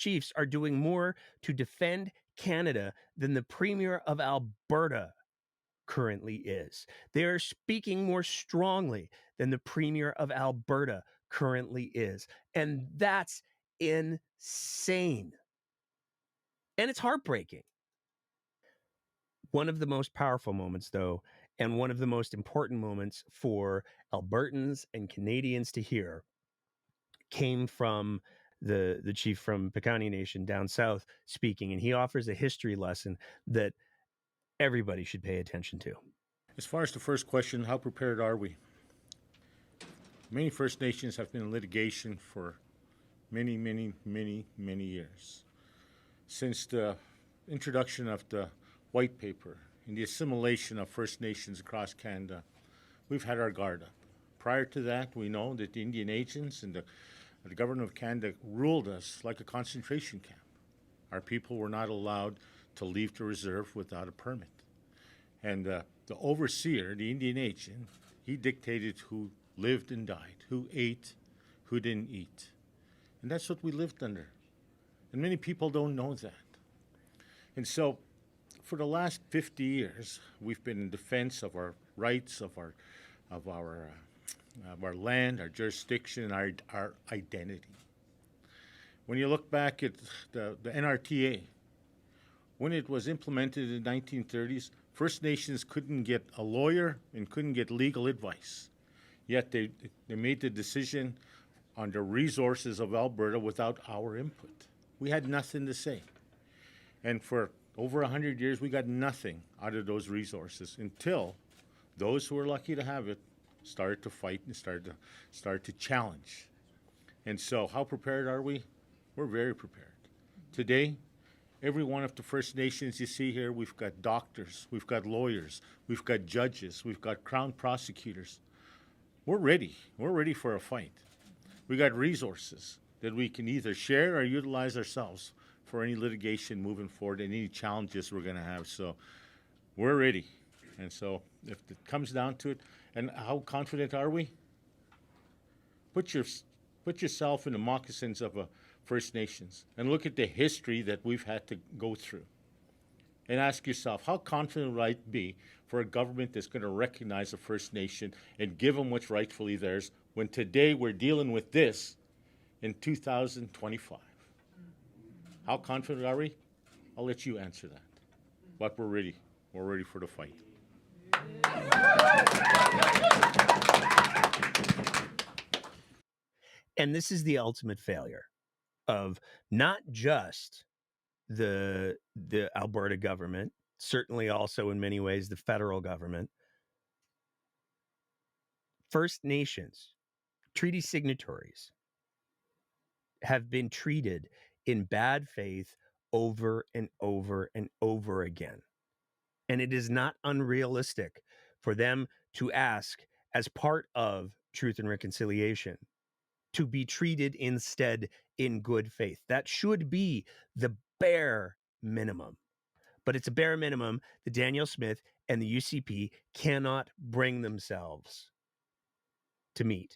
chiefs are doing more to defend Canada than the Premier of Alberta currently is. They are speaking more strongly than the Premier of Alberta currently is. And that's insane. And it's heartbreaking. One of the most powerful moments, though, and one of the most important moments for Albertans and Canadians to hear came from the chief from Pikani Nation down south speaking, and he offers a history lesson that everybody should pay attention to. As far as the first question, how prepared are we? Many First Nations have been in litigation for many, many, many, many years. Since the introduction of the White Paper and the assimilation of First Nations across Canada, we've had our guard up. Prior to that, we know that the Indian agents and the government of Canada ruled us like a concentration camp. Our people were not allowed to leave the reserve without a permit. And the overseer, the Indian agent, he dictated who lived and died, who ate, who didn't eat. And that's what we lived under. And many people don't know that. And so for the last 50 years, we've been in defense of our rights, of our land, our jurisdiction, our identity. When you look back at the NRTA, when it was implemented in the 1930s, First Nations couldn't get a lawyer and couldn't get legal advice. Yet they made the decision on the resources of Alberta without our input. We had nothing to say. And for over 100 years, we got nothing out of those resources until those who were lucky to have it started to fight and started to challenge. And so how prepared are we? We're very prepared. Today, every one of the First Nations you see here, we've got doctors, we've got lawyers, we've got judges, we've got crown prosecutors. We're ready. We're ready for a fight. We got resources that we can either share or utilize ourselves for any litigation moving forward and any challenges we're going to have. So we're ready. And so if it comes down to it, and how confident are we? Put yourself in the moccasins of a First Nations and look at the history that we've had to go through. And ask yourself, how confident would I be for a government that's going to recognize a First Nation and give them what's rightfully theirs when today we're dealing with this in 2025? How confident are we? I'll let you answer that. But we're ready. We're ready for the fight. And this is the ultimate failure of not just the Alberta government, certainly also in many ways the federal government. First Nations, treaty signatories, have been treated in bad faith over and over and over again. And it is not unrealistic for them to ask, as part of Truth and Reconciliation, to be treated instead in good faith. That should be the bare minimum. But it's a bare minimum that Danielle Smith and the UCP cannot bring themselves to meet.